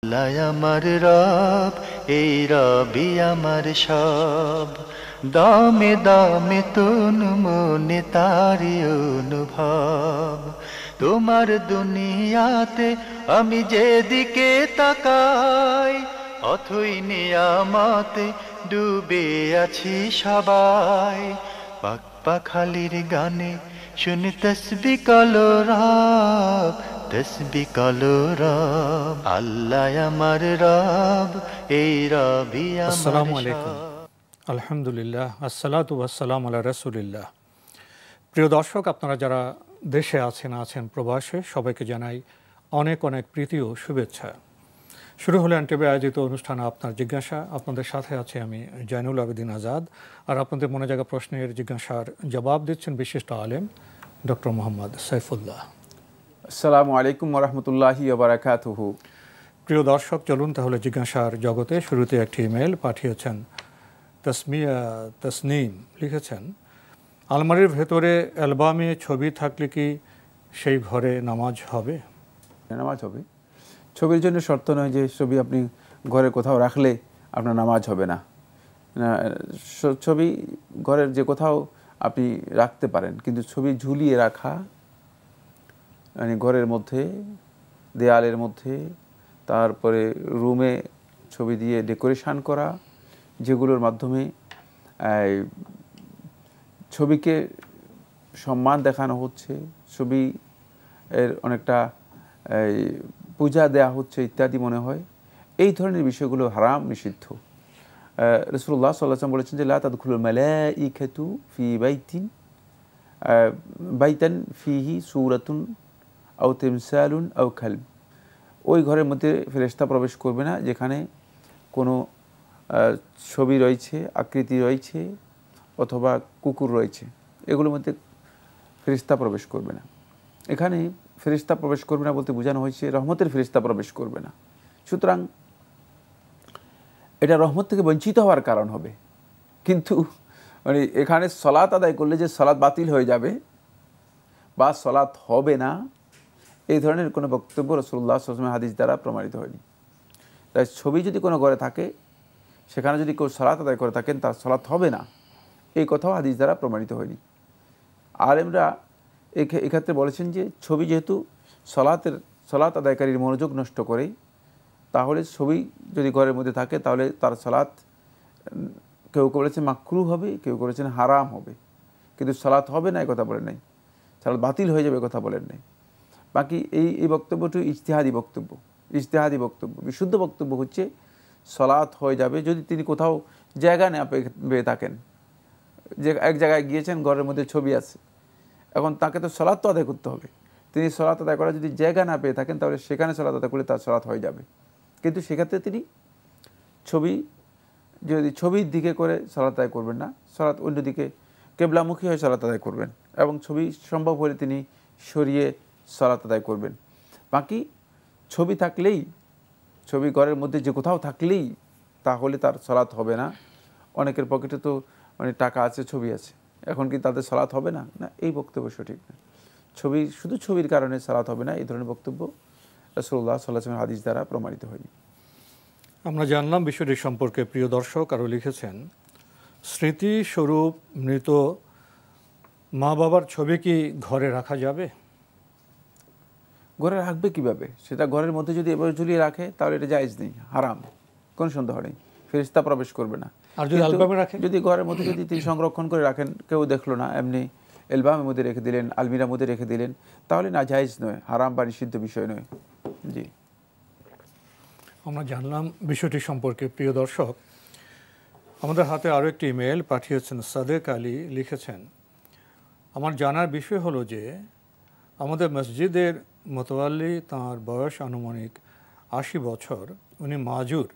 আল্লাহ আমার রব, এই রবি আমার সব। দামে দামে তন মনে তারি অনুভব। তোমার দুনিয়াতে আমি যেদিকে তাকাই, অথই নিয়ামতে ডুবে আছি সবাই। পাক পাখালির গানে শুনি তসবিহ কলরব, তসবিহ কলরব। আল্লাহ আমার রব, এই রবি আমার আসসালামু আলাইকুম। সব। আলহামদুলিল্লাহ, আসসালাতু ওয়াসসালাম আলা রাসূলিল্লাহ। প্রিয় দর্শক, আপনারা যারা দেশে আছেন প্রবাসে, সবাইকে জানাই অনেক অনেক প্রীতি ও শুভেচ্ছা। শুরু হলো এনটিভি আয়োজিত অনুষ্ঠান আপনার জিজ্ঞাসা। আপনাদের সাথে আছে আমি জয়নুল আবেদিন আজাদ, আর আপনাদের মনে জাগা প্রশ্নের জিজ্ঞাসার জবাব দিচ্ছেন বিশিষ্ট আলেম ডক্টর মোহাম্মদ সাইফুল্লাহ। আসসালামু আলাইকুম ওরহমতুল্লাহি ওয়া বারাকাতুহু। প্রিয় দর্শক, চলুন তাহলে জিজ্ঞাসার জগতে। শুরুতে একটি ইমেল পাঠিয়েছেন তসনিম, লিখেছেন, আলমারির ভেতরে অ্যালবামে ছবি থাকলে কি সেই ঘরে নামাজ হবে? নামাজ হবে। ছবির জন্য শর্ত নয় যে ছবি আপনি ঘরে কোথাও রাখলে আপনার নামাজ হবে না। ছবি ঘরের যে কোথাও আপনি রাখতে পারেন, কিন্তু ছবি ঝুলিয়ে রাখা, মানে ঘরের মধ্যে, দেয়ালের মধ্যে, তারপরে রুমে ছবি দিয়ে ডেকোরেশন করা, যেগুলোর মাধ্যমে ছবিকে সম্মান দেখানো হচ্ছে, ছবি এর অনেকটা পূজা দেয়া হচ্ছে ইত্যাদি মনে হয়, এই ধরনের বিষয়গুলো হারাম, নিষিদ্ধ। রাসূলুল্লাহ সাল্লাল্লাহু আলাইহি ওয়াসাল্লাম বলেছেন যে লা তাদখুলুল মালাইকাতু ফি বাইতান ফিহি সূরাতুন আও তিমসালুন আও কালব। ওই ঘরের মধ্যে ফেরেশতা প্রবেশ করবে না যেখানে কোনো ছবি রয়েছে, আকৃতি রয়েছে, অথবা কুকুর রয়েছে। এগুলোর মধ্যে ফেরেশতা প্রবেশ করবে না। এখানে ফেরেশতা প্রবেশ করবে না বলতে বোঝানো হয়েছে রহমতের ফেরেশতা প্রবেশ করবে না। সুতরাং এটা রহমত থেকে বঞ্চিত হওয়ার কারণ হবে। কিন্তু মানে এখানে সলাত আদায় করলে যে সলাত বাতিল হয়ে যাবে বা সলাত হবে না, এই ধরনের কোনো বক্তব্য রাসূলুল্লাহ সাল্লাল্লাহু আলাইহি ওয়াসাল্লাম হাদিস দ্বারা প্রমাণিত হয়নি। তাই ছবি যদি কোনো ঘরে থাকে, সেখানে যদি কেউ সলাত আদায় করে থাকেন, তার সলাত হবে না, এই কথাও হাদিস দ্বারা প্রমাণিত হয়নি। আলেমরা এক্ষেত্রে বলেছেন যে ছবি যেহেতু সলাত আদায়কারীর মনোযোগ নষ্ট করে, তাহলে ছবি যদি ঘরের মধ্যে থাকে তাহলে তার সলাত, কেউ বলেছেন মাকরুহ হবে, কেউ বলেছেন হারাম হবে, কিন্তু সলাত হবে না এই কথা বলেন নাই, সলাত বাতিল হয়ে যাবে কথা বলেন নাই। বাকি এই বক্তব্যটি ইজতিহাদি বক্তব্য। বিশুদ্ধ বক্তব্য হচ্ছে সলাত হয়ে যাবে যদি তিনি কোথাও জায়গা না পেয়ে থাকেন, যে এক জায়গায় গিয়েছেন, ঘরের মধ্যে ছবি আছে, এখন তাকে তো সলাত তো আদায় করতে হবে। তিনি সলাত আদায় করার যদি জায়গা না পেয়ে থাকেন, তাহলে সেখানে সলাত আদায় করলে তার সলাত হয়ে যাবে। কিন্তু সেক্ষেত্রে তিনি ছবির দিকে করে সলাত আদায় করবেন না, সলাত অন্যদিকে কেবলামুখী হয়ে সলাত আদায় করবেন, এবং ছবি সম্ভব হলে তিনি সরিয়ে সলাত আদায় করবেন। বাকি ছবি ঘরের মধ্যে যে কোথাও থাকলেই তাহলে তার সলাত হবে না। অনেকের পকেটে তো মানে টাকা আছে, ছবি আছে, এখন কি তাদের সালাত হবে না? না, এই বক্তব্য সঠিক না। শুধু ছবির কারণে সালাত হবে না, এই ধরনের বক্তব্য রাসূলুল্লাহ সাল্লাল্লাহু আলাইহি ওয়াসাল্লাম হাদিস দ্বারা প্রমাণিত হয়নি। আমরা জানলাম বিষয়টি সম্পর্কে। প্রিয় দর্শক আরও লিখেছেন, স্মৃতিস্বরূপ মৃত মা বাবার ছবি কি ঘরে রাখা যাবে? ঘরে রাখবে কিভাবে? সেটা ঘরের মধ্যে যদি এভাবে ঝুলিয়ে রাখে তাহলে এটা জায়েজ নেই, হারাম, কোনো সন্দেহ নেই, ফেরেশতা প্রবেশ করবে না। আর যদি অ্যালবামে রাখে? যদি ঘরের মধ্যে যদি তিনি সংরক্ষণ করে রাখেন, কেউ দেখলো না, এমনি অ্যালবামের মধ্যে রেখে দিলেন, আলমিরার মধ্যে রেখে দিলেন, তাহলে না, জায়েজ নয়, হারাম বা নিষিদ্ধ বিষয় নয়। জি, আমরা জানলাম বিষয়টি সম্পর্কে। প্রিয় দর্শক, আমাদের হাতে আরও একটি ইমেল পাঠিয়েছেন সাদেক আলী, লিখেছেন, আমার জানার বিষয় হলো যে আমাদের মসজিদের মোতাওয়াল্লি, তাঁর বয়স আনুমানিক ৮০ বছর, উনি মাজুর,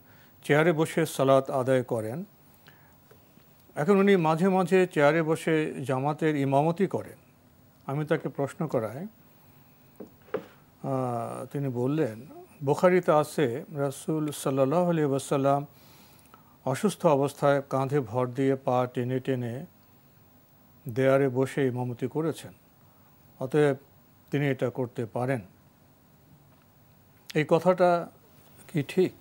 চেয়ারে বসে সালাত আদায় করেন। এখন উনি মাঝে মাঝে চেয়ারে বসে জামাতের ইমামতি করেন। আমি তাকে প্রশ্ন করায় তিনি বললেন, বুখারীতে আছে রাসূল সাল্লাল্লাহু আলাইহি ওয়াসাল্লাম অসুস্থ অবস্থায় কাঁধে ভর দিয়ে পা টেনে টেনে দেয়ারে বসে ইমামতি করেছেন, অতএব তিনি এটা করতে পারেন। এই কথাটা কি ঠিক?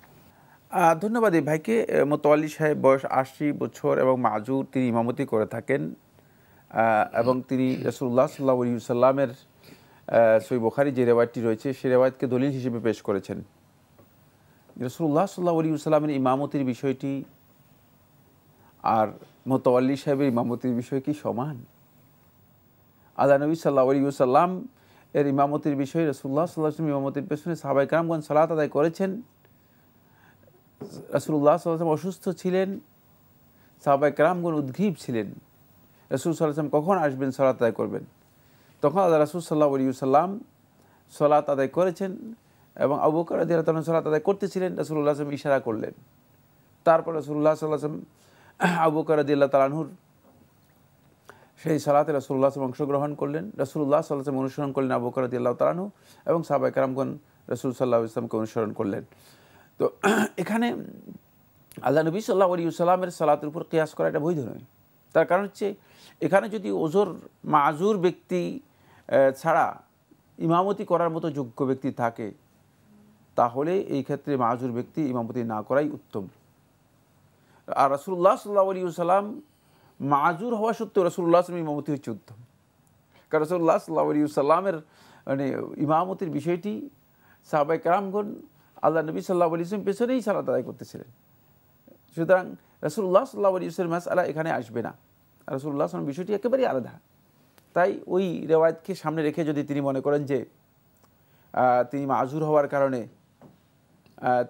ধন্যবাদ এই ভাইকে। মোতাওয়াল্লি সাহেব বয়স ৮০ বছর এবং মাজুর, তিনি ইমামতি করে থাকেন এবং তিনি রাসূলুল্লাহ সাল্লাল্লাহু আলাইহি ওয়াসাল্লামের সহিহ বুখারী যে রেওয়ায়াতটি রয়েছে সেই রেওয়ায়াতকে দলিল হিসেবে পেশ করেছেন। রাসূলুল্লাহ সাল্লাল্লাহু আলাইহি ওয়াসাল্লামের ইমামতির বিষয়টি আর মোতাওয়াল্লি সাহেবের ইমামতির বিষয় কি সমান? আল্লাহ নবী সাল্লাল্লাহু আলাইহি ওয়াসাল্লাম এর ইমামতির বিষয়ে রাসূলুল্লাহ সাল্লাল্লাহু আলাইহি ওয়াসাল্লাম ইমামতির পেছনে সাহাবায়ে কেরামগণ সালাত আদায় করেছেন। রাসূলুল্লাহ সাল্লাল্লাহু আলাইহি ওয়াসাল্লাম অসুস্থ ছিলেন, সাহাবায়ে কেরামগণ উদ্গ্রীব ছিলেন রাসূল সাল্লাল্লাহু আলাইহি ওয়াসাল্লাম কখন আসবেন, সালাত আদায় করবেন। তখন আল্লাহ রাসূল সাল্লাল্লাহু আলাইহি ওয়াসাল্লাম সালাত আদায় করেছেন এবং আবু বকর রাদিয়াল্লাহু আনহু সালাত আদায় করতেছিলেন। রাসূলুল্লাহ সাল্লাল্লাহু আলাইহি ওয়াসাল্লাম ইশারা করলেন। তারপর রাসূলুল্লাহ সাল্লাল্লাহু আলাইহি ওয়াসাল্লাম আবু বকর রাদিয়াল্লাহু তাআলা আনহুর সেই সালাতে রাসূলুল্লাহ সাল্লাল্লাহু আলাইহি ওয়াসাল্লাম অংশগ্রহণ করলেন। রাসূলুল্লাহ সাল্লাল্লাহু আলাইহি ওয়াসাল্লাম অনুসরণ করলেন আবু বকর রাদিয়াল্লাহু তাআলা আনহু এবং সাহাবায়ে কেরামগণ রাসূল সাল্লাল্লাহু আলাইহি ওয়াসাল্লামকে অনুসরণ করলেন। তো এখানে আল্লাহ নবী সাল্লাল্লাহু আলাইহি ওয়াসাল্লামের সালাতের উপর কিয়াস করা এটা বৈধ নয়। তার কারণ হচ্ছে এখানে যদি ওজর মাজুর ব্যক্তি ছাড়া ইমামতি করার মতো যোগ্য ব্যক্তি থাকে তাহলে এই ক্ষেত্রে মাজুর ব্যক্তি ইমামতি না করাই উত্তম। আর রাসূলুল্লাহ সাল্লাল্লাহু আলাইহি ওয়াসাল্লাম মাজুর হওয়া সত্ত্বেও রাসূলুল্লাহ সাল্লাল্লাহু আলাইহি ওয়াসাল্লাম ইমামতি হচ্ছে উত্তম। কারণ রাসূলুল্লাহ সাল্লাল্লাহু আলাইহি ওয়াসাল্লামের মানে ইমামতির বিষয়টি সাহাবায়ে কেরামগণ আল্লাহ নবী সাল্লাল্লাহু আলাইহি ওয়াসাল্লাম পেছনেই সালাত আদায় করতেছিলেন। সুতরাং রাসূলুল্লাহ সাল্লাল্লাহু আলাইহি ওয়াসাল্লাম মাসআলা এখানে আসবে না। রাসূলুল্লাহ সাল্লাল্লাহু আলাইহি ওয়াসাল্লাম বিষয়টি একেবারেই আলাদা। তাই ওই রেওয়ায়াতকে সামনে রেখে যদি তিনি মনে করেন যে তিনি মাজুর হওয়ার কারণে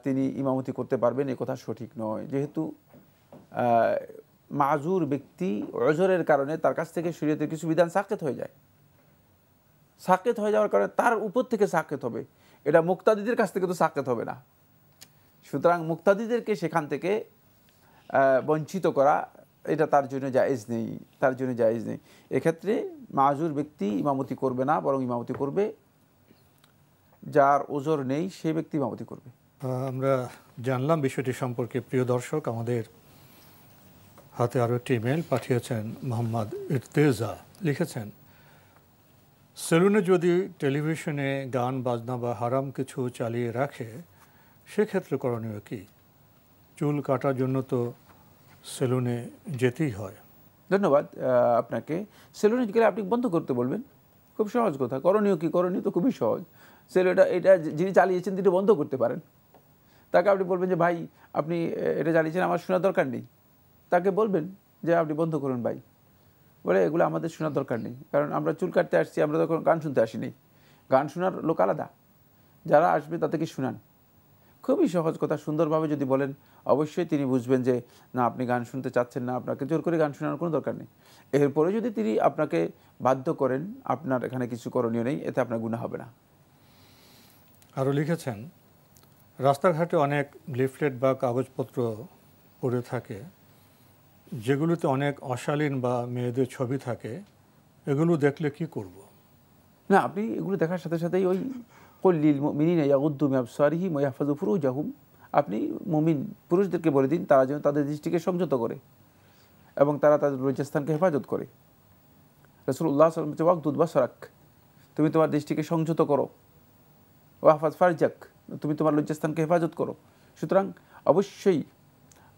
তিনি ইমামতি করতে পারবেন, এ কথা সঠিক নয়। যেহেতু মাজুর ব্যক্তি ওজরের কারণে তার কাছ থেকে শরীয়তের কিছু বিধান সাকেত হয়ে যায়। সাকেত হয়ে যাওয়ার কারণে তার উপর থেকে সাকেত হবে, এটা মুক্তাদিদের কাছ থেকে তো সাকেত হবে না। সুতরাং মুক্তাদিদেরকে সেখান থেকে বঞ্চিত করা এটা তার জন্য জায়েজ নেই, তার জন্য জায়েজ নেই। এক্ষেত্রে মাজুর ব্যক্তি ইমামতি করবে না, বরং ইমামতি করবে যার ওজর নেই সেই ব্যক্তি ইমামতি করবে। আমরা জানলাম বিষয়টি সম্পর্কে। প্রিয় দর্শক, আমাদের হাতে আরও একটি ইমেল পাঠিয়েছেন মোহাম্মদ ইরতেজা। লিখেছেন, সেলুনে যদি টেলিভিশনে গান বাজনা বা হারাম কিছু চালিয়ে রাখে সেক্ষেত্রে করণীয় কি? চুল কাটার জন্য তো সেলুনে যেতেই হয়। ধন্যবাদ আপনাকে। সেলুনে গেলে আপনি বন্ধ করতে বলবেন, খুব সহজ কথা। করণীয় কি? করণীয় তো খুবই সহজ। এটা যিনি চালিয়েছেন তিনি বন্ধ করতে পারেন। তাকে আপনি বলবেন যে ভাই আপনি এটা চালিয়েছেন, আমার শোনার দরকার নেই। তাকে বলবেন যে আপনি বন্ধ করুন ভাই। বলে এগুলো আমাদের শোনার দরকার নেই, কারণ আমরা চুল কাটতে আসছি, আমরা তখন গান শুনতে আসিনি। গান শোনার লোক আলাদা, যারা আসবে তাদেরকে শুনান। খুবই সহজ কথা। সুন্দরভাবে যদি বলেন অবশ্যই তিনি বুঝবেন যে না, আপনি গান শুনতে চাচ্ছেন না, আপনাকে জোর করে গান শোনানোর কোনো দরকার নেই। এরপরে যদি তিনি আপনাকে বাধ্য করেন, আপনার এখানে কিছু করণীয় নেই, এতে আপনার গুনাহ হবে না। আরও লিখেছেন, রাস্তাঘাটে অনেক লিফলেট বা কাগজপত্র পড়ে থাকে যেগুলোতে অনেক অশালীন বা মেয়েদের ছবি থাকে, এগুলো দেখলে কি করব? না, আপনি এগুলো দেখার সাথে সাথেই ওই কুল্লিল মুমিনিনা ইয়াগুদ্দু মিন আবসারিহিম ওয়া ইয়াহফাযু ফুরুজাহুম, আপনি মুমিন পুরুষদেরকে বলে দিন তারা যেন তাদের দৃষ্টিকে সংযত করে এবং তারা তাদের লজ্জাস্থানকে হেফাজত করে। রাসূলুল্লাহ সাল্লাল্লাহু আলাইহি ওয়াসাল্লাম ওয়াগদুদ বাসারাক, তুমি তোমার দৃষ্টিকে সংযত করো। ওয়াহফাজ ফারজাক, তুমি তোমার লজ্জাস্থানকে হেফাজত করো। সুতরাং অবশ্যই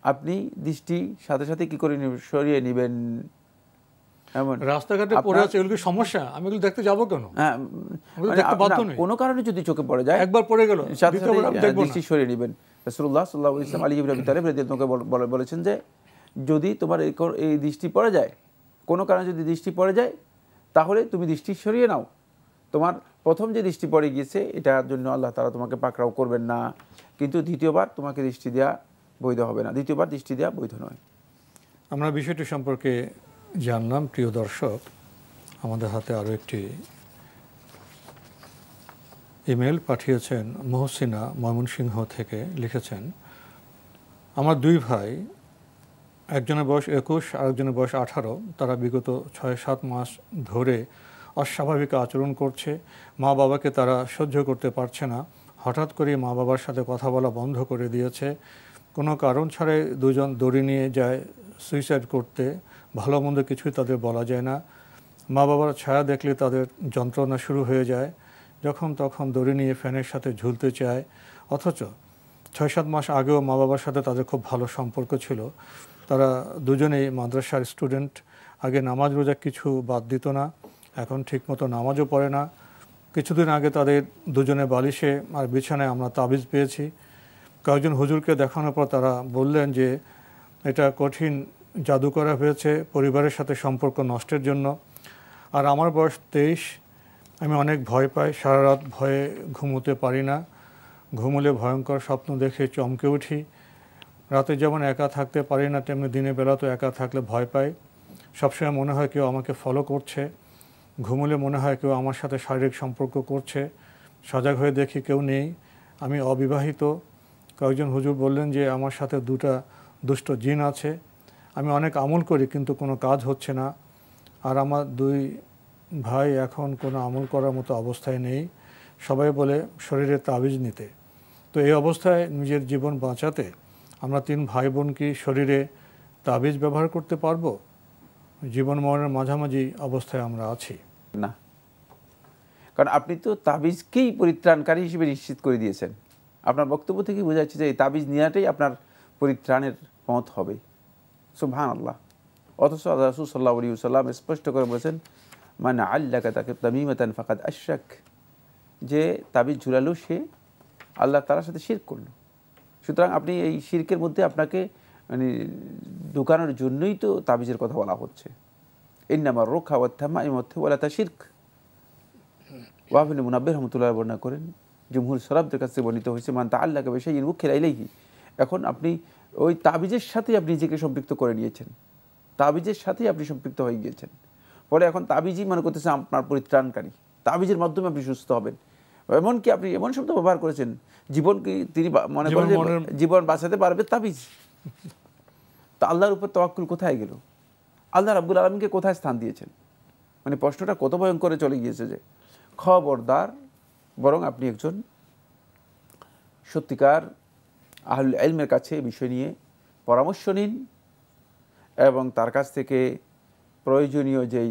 আপনি দৃষ্টি সাথে সাথে কি করে সরিয়ে নেবেন। এমন রাস্তাঘাটে পড়ে আছে, এগুলো সমস্যা, আমি এগুলো দেখতে যাবো কেন? কোনো কারণে যদি চোখে পড়ে যায়, একবার পড়ে গেল, সাথে সাথে দৃষ্টি সরিয়ে নেবেন। রাসূলুল্লাহ সাল্লাল্লাহু আলাইহি ওয়াসাল্লাম আলী ইবনে আবি তালিব রাদিয়াল্লাহু আনহু বলেছেন যে যদি তোমার এই দৃষ্টি পড়ে যায়, কোনো কারণে যদি দৃষ্টি পড়ে যায়, তাহলে তুমি দৃষ্টি সরিয়ে নাও। তোমার প্রথম যে দৃষ্টি পড়ে গিয়েছে এটার জন্য আল্লাহ তাআলা তোমাকে পাকড়াও করবেন না, কিন্তু দ্বিতীয়বার তোমাকে দৃষ্টি দেওয়া বৈধ হবে না, দ্বিতীয়বার দৃষ্টি দেওয়া বৈধ নয়। আমরা বিষয়টি সম্পর্কে জানলাম। প্রিয় দর্শক, আমাদের হাতে আরও একটি ইমেল পাঠিয়েছেন মহসিনা ময়মনসিংহ থেকে। লিখেছেন, আমার দুই ভাই, একজনের বয়স 21, আরেকজনের বয়স 18। তারা বিগত 6-7 মাস ধরে অস্বাভাবিক আচরণ করছে। মা বাবাকে তারা সহ্য করতে পারছে না। হঠাৎ করে মা বাবার সাথে কথা বলা বন্ধ করে দিয়েছে। কোনো কারণ ছাড়াই দুজন দড়ি নিয়ে যায় সুইসাইড করতে। ভালো মন্দ কিছুই তাদের বলা যায় না। মা বাবার ছায়া দেখলে তাদের যন্ত্রণা শুরু হয়ে যায়। যখন তখন দড়ি নিয়ে ফ্যানের সাথে ঝুলতে চায়। অথচ 6-7 মাস আগেও মা বাবার সাথে তাদের খুব ভালো সম্পর্ক ছিল। তারা দুজনেই মাদ্রাসার স্টুডেন্ট। আগে নামাজ রোজা কিছু বাদ দিত না, এখন ঠিকমতো নামাজও পড়ে না। কিছুদিন আগে তাদের দুজনে বালিশে আর বিছানায় আমরা তাবিজ পেয়েছি। কয়েকজন হুজুরকে দেখানোর পর তারা বললেন যে এটা কঠিন জাদু করা হয়েছে পরিবারের সাথে সম্পর্ক নষ্টের জন্য। আর আমার বয়স 23, আমি অনেক ভয় পাই, সারা রাত ভয়ে ঘুমোতে পারি না, ঘুমোলে ভয়ঙ্কর স্বপ্ন দেখে চমকে উঠি। রাতে যেমন একা থাকতে পারি না, তেমনি দিনের বেলা তো একা থাকলে ভয় পাই। সবসময় মনে হয় কেউ আমাকে ফলো করছে, ঘুমোলে মনে হয় কেউ আমার সাথে শারীরিক সম্পর্ক করছে, সজাগ হয়ে দেখি কেউ নেই, আমি অবিবাহিত। কয়েকজন হুজুর বললেন যে আমার সাথে 2টা দুষ্ট জিন আছে। আমি অনেক আমল করি কিন্তু কোনো কাজ হচ্ছে না। আর আমার 2 ভাই এখন কোনো আমল করার মতো অবস্থায় নেই, সবাই বলে শরীরে তাবিজ নিতে। তো এই অবস্থায় নিজের জীবন বাঁচাতে আমরা 3 ভাই বোন কি শরীরে তাবিজ ব্যবহার করতে পারবো? জীবন মরণের মাঝামাঝি অবস্থায় আমরা আছি। না, কারণ আপনি তো তাবিজকেই পরিত্রাণকারী হিসেবে নিশ্চিত করে দিয়েছেন। আপনার বক্তব্য থেকে বোঝা যাচ্ছে যে এই তাবিজ নেওয়াটাই আপনার পরিত্রাণের পথ হবে। সুবহানাল্লাহ। অথচ রাসূল সাল্লাল্লাহু আলাইহি ওয়াসাল্লাম স্পষ্ট করে বলেছেন, মান আল্লাকা তামিমাতান ফাকাদ আশরাক, যে তাবিজ ঝুলালো সে আল্লাহ তাআলার সাথে শিরক করলো। সুতরাং আপনি এই শিরকের মধ্যে আপনাকে মানে ঢুকানোর জন্যই তো তাবিজের কথা বলা হচ্ছে। ইন্নামার রুকা ওয়াত তামাইম ওয়ালা তাশরিক। ওয়াবিন মুনাব্বির রহমাতুল্লাহ বর্ণনা করেন, জমহুর সালাফদের কাছে বর্ণিত হয়েছে, মান তাআল্লাকা বিশাইইন উখিলা ইলাইহি। এখন আপনি ওই তাবিজের সাথে আপনি নিজেকে সম্পৃক্ত করে নিয়েছেন, তাবিজের সাথেই আপনি সম্পৃক্ত হয়ে গিয়েছেন। ফলে এখন তাবিজই মনে করতেছে আপনার পরিত্রাণকারী, তাবিজের মাধ্যমে আপনি সুস্থ হবেন। এমনকি আপনি এমন শব্দ ব্যবহার করেছেন, জীবনকে তিনি মনে করেন যে জীবন বাঁচাতে পারবে তাবিজ। তো আল্লাহর উপর তাওয়াক্কুল কোথায় গেল? আল্লাহ রাব্বুল আলামিনকে কোথায় স্থান দিয়েছেন? মানে প্রশ্নটা কত ভয়ঙ্করে চলে গিয়েছে যে খবরদার, বরং আপনি একজন সত্যিকার আহলুল ইলমের কাছে এই বিষয় নিয়ে পরামর্শ নিন এবং তার কাছ থেকে প্রয়োজনীয় যেই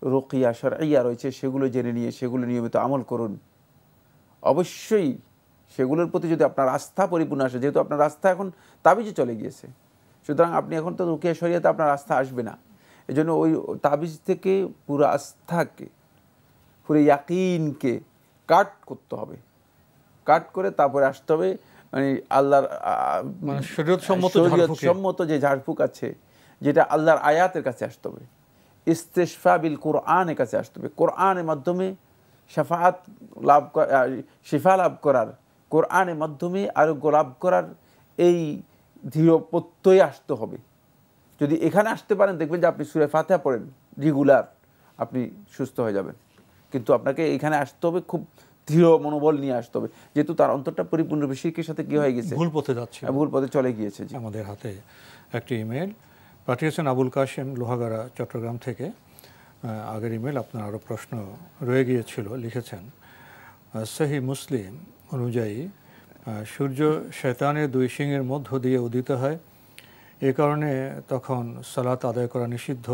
রুকিয়া শরঈয়া রয়েছে সেগুলো জেনে নিয়ে সেগুলো নিয়মিত আমল করুন। অবশ্যই সেগুলোর প্রতি যদি আপনার আস্থা পরিপূর্ণ আসে, যেহেতু আপনার আস্থা এখন তাবিজে চলে গিয়েছে, সুতরাং আপনি এখন তো রুকিয়া শরিয়াতে আপনার আস্থা আসবে না। এই জন্য ওই তাবিজ থেকে পুরো আস্থাকে, পুরো ইয়াকিনকে কাট করতে হবে, কাট করে তারপরে আসতে হবে মানে আল্লাহর শরীয়তসম্মত যে ঝাড়ফুঁক আছে, যেটা আল্লাহর আয়াতের কাছে আসতে হবে, ইস্তেশফা বিল কোরআনের কাছে আসতে হবে। কোরআনের মাধ্যমে শাফাআত লাভ, শিফা লাভ করার, কোরআনের মাধ্যমে আরোগ্য লাভ করার এই দৃঢ় প্রত্যয় আসতে হবে। যদি এখানে আসতে পারেন, দেখবেন যে আপনি সূরা ফাতিহা পড়েন রেগুলার, আপনি সুস্থ হয়ে যাবেন। কিন্তু আপনাকে এখানে আসতে হবে, খুব দৃঢ় মনোবল নিয়ে আসতে হবে, যেহেতু তার অন্তরটা পরিপূর্ণরূপে শিরকের সাথে কি হয়ে গেছে, ভুল পথে যাচ্ছে, ভুল পথে চলে গিয়েছে। আমাদের হাতে একটি ইমেল পাঠিয়েছেন আবুল কাশেম লোহাগাড়া চট্টগ্রাম থেকে। আগের ইমেল আপনার আরও প্রশ্ন রয়ে গিয়েছিল, লিখেছেন সহিহ মুসলিম অনুযায়ী সূর্য শয়তানের 2 শিংয়ের মধ্য দিয়ে উদিত হয়, এ কারণে তখন সালাত আদায় করা নিষিদ্ধ।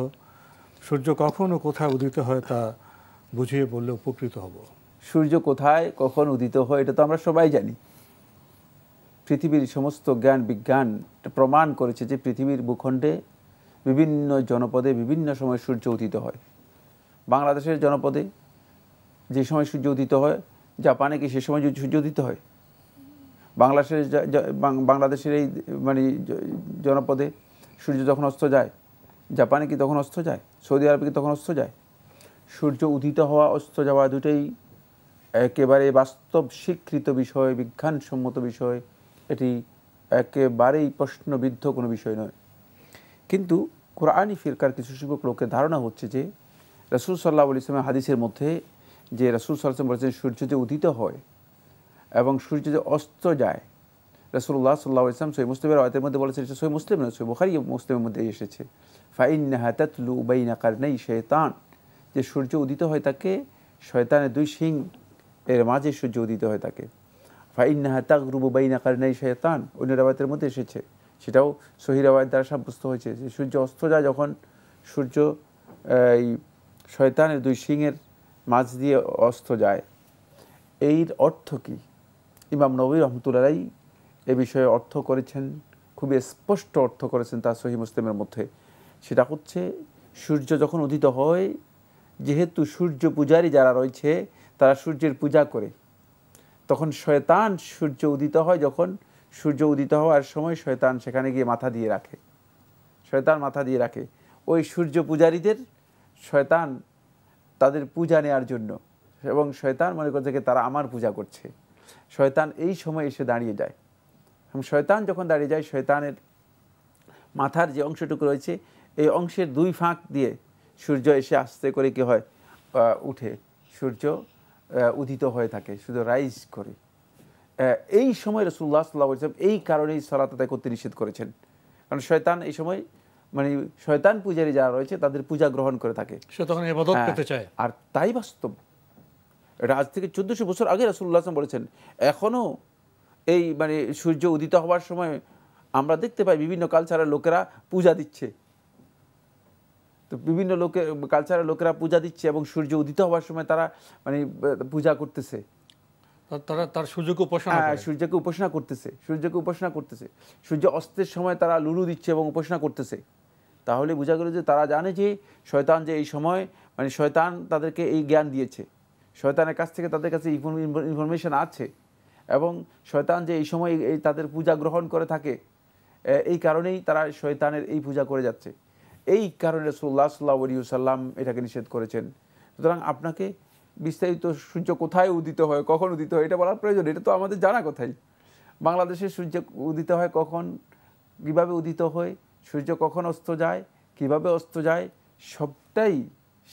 সূর্য কখন ও কোথায় উদিত হয় তা বুঝিয়ে বললে উপকৃত হব। সূর্য কোথায় কখন উদিত হয় এটা তো আমরা সবাই জানি। পৃথিবীর সমস্ত জ্ঞান বিজ্ঞান প্রমাণ করেছে যে পৃথিবীর ভূখণ্ডে বিভিন্ন জনপদে বিভিন্ন সময় সূর্য উদিত হয়। বাংলাদেশের জনপদে যে সময় সূর্য উদিত হয়, জাপানে কি সে সময় সূর্য উদিত হয়? বাংলাদেশের এই মানে জনপদে সূর্য যখন অস্ত যায়, জাপানে কি তখন অস্ত যায়? সৌদি আরবে কি তখন অস্ত যায়? সূর্য উদিত হওয়া অস্ত যাওয়া দুটোই একেবারে বাস্তব স্বীকৃত বিষয়, বিজ্ঞানসম্মত বিষয়। এটি একেবারেই প্রশ্নবিদ্ধ কোনো বিষয় নয়। কিন্তু কোরআনী ফিরকার কিছু সংখ্যক লোকের ধারণা হচ্ছে যে রাসূল সাল্লাল্লাহু আলাইহি ওয়াসাল্লামের হাদিসের মধ্যে যে রাসূল সাল্লাল্লাহু আলাইহি ওয়াসাল্লাম বলেছেন সূর্য যে উদিত হয় এবং সূর্য যে অস্ত যায়, রাসূলুল্লাহ সাল্লাল্লাহু আলাইহি ওয়াসাল্লাম সহিহ মুসলিমের আয়াতের মধ্যে বলেছেন, সহিহ মুসলিম নয়, সহিহ বুখারী মুসলিমের মধ্যে এসেছে, ফাইন্নাহা তাতলু বাইনা কারনাই শাইতান, যে সূর্য উদিত হয় তাকে শয়তানের 2 শিং এর মাঝে সূর্য উদিত হয় তাকে। ফাইন্নাহা তাগরুবু বাইনা কারনাই শাইতান, অন্য রাওয়ায়াতের মধ্যে এসেছে, সেটাও সহিহ রাওয়ায়াত দ্বারা সাব্যস্ত হয়েছে যে সূর্য অস্ত যায় যখন, সূর্য এই শয়তানের 2 শিংয়ের মাঝ দিয়ে অস্ত যায়। এর অর্থ কি? ইমাম নববী রাহমাতুল্লাহ আলাইহি এ বিষয়ে অর্থ করেছেন, খুবই স্পষ্ট অর্থ করেছেন তার সহিহ মুসলিমের মধ্যে। সেটা হচ্ছে সূর্য যখন উদিত হয়, যেহেতু সূর্য পূজারী যারা রয়েছে তারা সূর্যের পূজা করে, তখন শয়তান সূর্য উদিত হয়, যখন সূর্য উদিত হওয়ার সময় শয়তান সেখানে গিয়ে মাথা দিয়ে রাখে, শয়তান মাথা দিয়ে রাখে ওই সূর্য পূজারীদের, শয়তান তাদের পূজা নেওয়ার জন্য, এবং শয়তান মনে করছে যে তারা আমার পূজা করছে। শয়তান এই সময় এসে দাঁড়িয়ে যায়, এবং শয়তান যখন দাঁড়িয়ে যায়, শয়তানের মাথার যে অংশটুকু রয়েছে এই অংশের দুই ফাঁক দিয়ে সূর্য এসে আস্তে করে কি হয়, উঠে, সূর্য উদিত হয়ে থাকে, শুধু রাইজ করে। এই সময় রাসূলুল্লাহ সাল্লাল্লাহু আলাইহি ওয়াসাল্লাম এই কারণেই সালাত আদায় করতে নিষেধ করেছেন, কারণ শয়তান এই সময় মানে শয়তান পূজারী যারা রয়েছে তাদের পূজা গ্রহণ করে থাকে, সে তখন ইবাদত করতে চায়। আর তাই বাস্তব। এটা আজ থেকে 1400 বছর আগে রাসূলুল্লাহ সাল্লাল্লাহু আলাইহি ওয়াসাল্লাম বলেছেন। এখনও এই মানে সূর্য উদিত হওয়ার সময় আমরা দেখতে পাই বিভিন্ন কালচারের লোকেরা পূজা দিচ্ছে, তো বিভিন্ন কালচারের লোকেরা পূজা দিচ্ছে এবং সূর্য উদিত হওয়ার সময় তারা মানে পূজা করতেছে, তারা তার সূর্যকে উপাসনা করে, সূর্যকে উপাসনা করতেছে, সূর্যকে উপাসনা করতেছে। সূর্য অস্তের সময় তারা লুলু দিচ্ছে এবং উপাসনা করতেছে। তাহলে বোঝা গেল যে তারা জানে যে শয়তান যে এই সময় মানে শয়তান তাদেরকে এই জ্ঞান দিয়েছে, শয়তানের কাছ থেকে তাদের কাছে ইনফরমেশন আছে, এবং শয়তান যে এই সময় এই তাদের পূজা গ্রহণ করে থাকে, এই কারণেই তারা শয়তানের এই পূজা করে যাচ্ছে। এই কারণে রাসূলুল্লাহ সাল্লাল্লাহু আলাইহি ওয়াসাল্লাম এটাকে নিষেধ করেছেন। সুতরাং আপনাকে বিস্তারিত সূর্য কোথায় উদিত হয়, কখন উদিত হয় এটা বলার প্রয়োজন, এটা তো আমাদের জানা কথাই। বাংলাদেশে সূর্য উদিত হয় কখন, কীভাবে উদিত হয়, সূর্য কখন অস্ত যায়, কিভাবে অস্ত যায়, সবটাই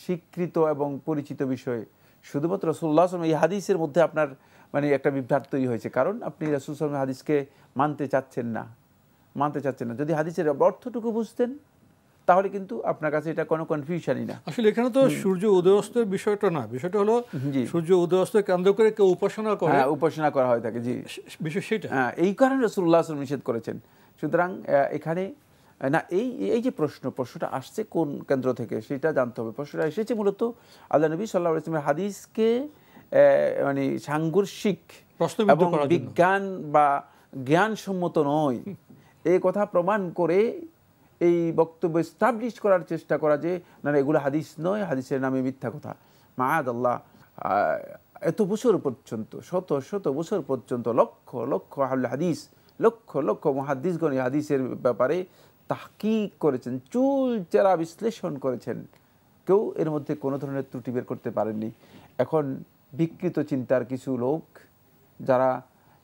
স্বীকৃত এবং পরিচিত বিষয়। শুধুমাত্র রাসূলুল্লাহ সাল্লাল্লাহু আলাইহি ওয়াসাল্লাম এই হাদিসের মধ্যে আপনার মানে একটা বিভ্রাট তৈরি হয়েছে, কারণ আপনি রাসূল সাল্লাল্লাহু আলাইহি ওয়াসাল্লামের হাদিসকে মানতে চাচ্ছেন না। যদি হাদিসের অর্থটুকু বুঝতেন তাহলে কিন্তু আপনার কাছে এটা কোনো কনফিউশনই না। আসলে এখানে তো সূর্য উদয়াস্তের বিষয়টা না, বিষয়টা হলো সূর্য উদয়াস্তের কেন্দ্র করে কেউ উপাসনা করে, উপাসনা করা হয়ে থাকে, জি বিষয় সেটা। এই কারণে রাসূলুল্লাহ সাল্লাল্লাহু আলাইহি ওয়াসাল্লাম নিষেধ করেছেন। সুতরাং এখানে না এই যে প্রশ্নটা আসছে কোন কেন্দ্র থেকে সেটা জানতে হবে। প্রশ্নটা এসেছে মূলত আল্লাহ নবী সাল্লাল্লাহু আলাইহি ওয়াসাল্লামের হাদিসকে মানে সাংঘর্ষিক এবং বিজ্ঞান বা জ্ঞানসম্মত নয় এই কথা প্রমাণ করে এই বক্তব্য এস্টাবলিশ করার চেষ্টা করা যে না এগুলো হাদিস নয়, হাদিসের নামে মিথ্যা কথা। মাআদাল্লাহ, এত বছর পর্যন্ত, শত শত বছর পর্যন্ত লক্ষ লক্ষ আহলে হাদিস, লক্ষ লক্ষ মুহাদ্দিসগণ এই হাদিসের ব্যাপারে তাহকিক করেছেন, চুলচেরা বিশ্লেষণ করেছেন, কেউ এর মধ্যে কোনো ধরনের ত্রুটি বের করতে পারেননি। এখন বিকৃত চিন্তার কিছু লোক যারা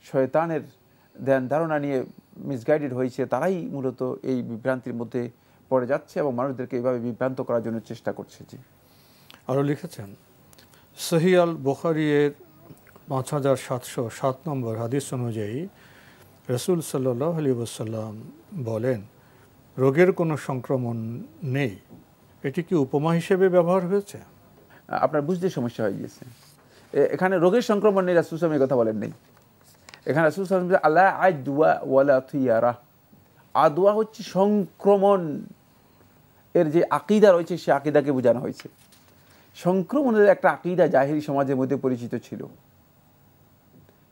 শয়তানের ধ্যান ধারণা নিয়ে মিসগাইডেড হয়েছে, তারাই মূলত এই বিভ্রান্তির মধ্যে পড়ে যাচ্ছে এবং মানুষদেরকে এইভাবে বিভ্রান্ত করার জন্য চেষ্টা করছে। জি, আরও লিখেছেন সহিহ আল বুখারীর 5707 নম্বর হাদিস অনুযায়ী রাসূল সাল্লাল্লাহু আলাইহি ওয়াসাল্লাম বলেন, রোগের কোনো সংক্রমণ নেই। এটি কি উপমা হিসেবে ব্যবহার হয়েছে? আপনার বুঝতে সমস্যা হয়ে গিয়েছে। এখানে রোগের সংক্রমণ নেই রাসূল সাল্লাল্লাহু আলাইহি ওয়াসাল্লাম এই কথা বলেন নেই। এখানে রাসূল সাল্লাল্লাহু আলাইহি ওয়াসাল্লাম আলা আদওয়া ওয়ালা থিয়ারা, আদওয়া হচ্ছে সংক্রমণ, এর যে আকীদা রয়েছে সে আকীদাকে বোঝানো হয়েছে। সংক্রমণের একটা আকীদা জাহিলি সমাজের মধ্যে পরিচিত ছিল।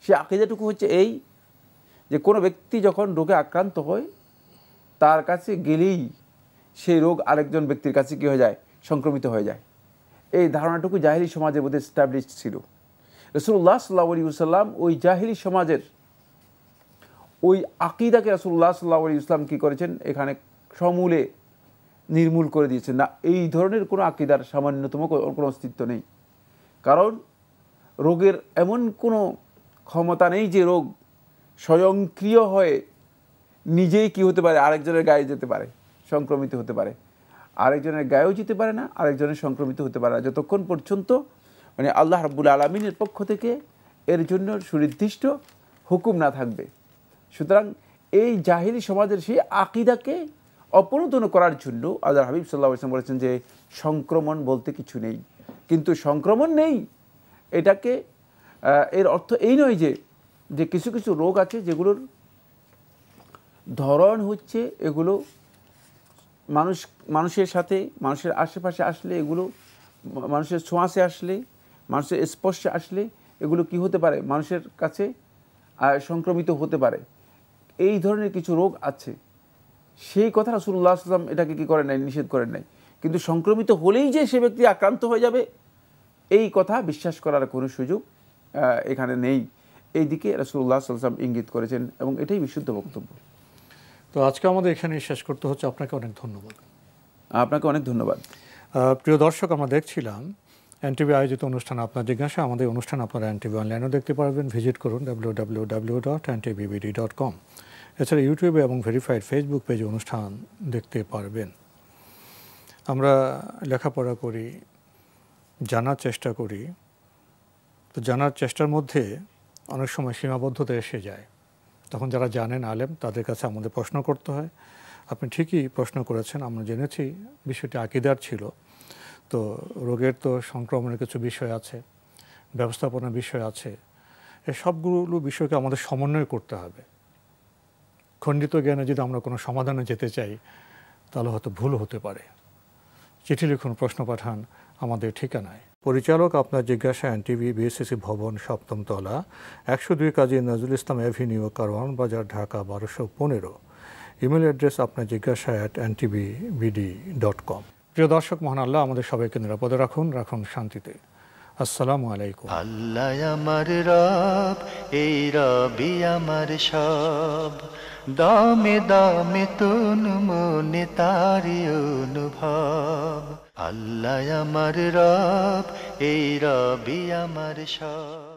সে আকীদাটুকু হচ্ছে এই যে কোনো ব্যক্তি যখন রোগে আক্রান্ত হয় তার কাছে গেলেই সেই রোগ আরেকজন ব্যক্তির কাছে কী হয়ে যায়, সংক্রমিত হয়ে যায়। এই ধারণাটুকু জাহিলি সমাজের মধ্যে এস্টাবলিশড ছিল। রাসূলুল্লাহ সাল্লাল্লাহু আলাইহি ওয়াসাল্লাম ওই জাহিলি সমাজের ওই আকীদাকে রাসূলুল্লাহ সাল্লাল্লাহু আলাইহি ওয়াসাল্লাম কী করেছেন, এখানে সমূলে নির্মূল করে দিয়েছেন। না, এই ধরনের কোনো আকীদার সামান্যতম কোনো অস্তিত্ব নেই। কারণ রোগের এমন কোনো ক্ষমতা নেই যে রোগ স্বয়ংক্রিয় হয়ে নিজেই কি হতে পারে, আরেকজনের গায়ে যেতে পারে, সংক্রমিত হতে পারে। আরেকজনের গায়েও যেতে পারে না, আরেকজনের সংক্রমিত হতে পারে না, যতক্ষণ পর্যন্ত মানে আল্লাহ রাব্বুল আলামিনের পক্ষ থেকে এর জন্য সুনির্দিষ্ট হুকুম না থাকবে। সুতরাং এই জাহিলি সমাজের সেই আকীদাকে অপনোদন করার জন্য আল্লাহ হাবিব সাল্লাল্লাহু আলাইহি ওয়াসাল্লাম বলেছেন যে সংক্রমণ বলতে কিছু নেই। কিন্তু সংক্রমণ নেই এটাকে এর অর্থ এই নয় যে কিছু কিছু রোগ আছে যেগুলোর ধরন হচ্ছে এগুলো মানুষের সাথে, মানুষের আশেপাশে আসলে, এগুলো মানুষের ছোঁয়াশে আসলে, মানুষের স্পর্শে আসলে এগুলো কি হতে পারে, মানুষের কাছে সংক্রমিত হতে পারে। এই ধরনের কিছু রোগ আছে, সেই কথা রাসূলুল্লাহ সাল্লাল্লাহু আলাইহি ওয়াসাল্লাম এটাকে কি করেন নাই, নিষেধ করেন নাই। কিন্তু সংক্রমিত হলেই যে সে ব্যক্তি আক্রান্ত হয়ে যাবে এই কথা বিশ্বাস করার কোনো সুযোগ এখানে নেই। এই দিকে রাসূলুল্লাহ সাল্লাল্লাহু আলাইহি ওয়াসাল্লাম ইঙ্গিত করেছেন এবং এটাই বিশুদ্ধ বক্তব্য। তো আজকে আমাদের এখানেই শেষ করতে হচ্ছে। আপনাকে অনেক ধন্যবাদ। আপনাকে অনেক ধন্যবাদ। প্রিয় দর্শক, আমরা দেখছিলাম এনটিভি আয়োজিত অনুষ্ঠান আপনার জিজ্ঞাসা। আমাদের অনুষ্ঠান আপনারা এনটিভি অনলাইনেও দেখতে পারবেন। ভিজিট করুন www.ntvbd.com। এছাড়া ইউটিউবে এবং ভেরিফাইড ফেসবুক পেজে অনুষ্ঠান দেখতে পারবেন। আমরা লেখাপড়া করি, জানার চেষ্টা করি, তো জানার চেষ্টার মধ্যে অনেক সময় সীমাবদ্ধতা এসে যায়। তখন যারা জানেন আলেম, তাদের কাছে আমাদের প্রশ্ন করতে হয়। আপনি ঠিকই প্রশ্ন করেছেন, আমরা জেনেছি বিষয়টি আকীদার ছিল। তো রোগের তো সংক্রমণের কিছু বিষয় আছে, ব্যবস্থাপনার বিষয় আছে, এই সবগুলো বিষয়কে আমাদের সমন্বয় করতে হবে। খণ্ডিত জ্ঞানে যদি আমরা কোনো সমাধানে যেতে চাই তাহলে হয়তো ভুল হতে পারে। চিঠি লিখুন, প্রশ্ন পাঠান আমাদের ঠিকানায়। পরিচালক আপনার জিজ্ঞাসা, এনটিভি, বিএসসিসি ভবন, 7ম তলা, 102 কাজী নজরুল ইসলাম এভিনিউ, কারওয়ান বাজার, ঢাকা 1215। ইমেল অ্যাড্রেস আপনার জিজ্ঞাসা @ntvbd.com। প্রিয় দর্শক, মহান আল্লাহ আমাদের সবাইকে নিরাপদে রাখুন, রাখুন শান্তিতে। আসসালামু আলাইকুম। আল্লাহ আমার রব, এই রবি আমার সব, দামে দামে তুন মনে তারি অনুভব। আল্লাহ আমার রব, এই রবি আমার সব।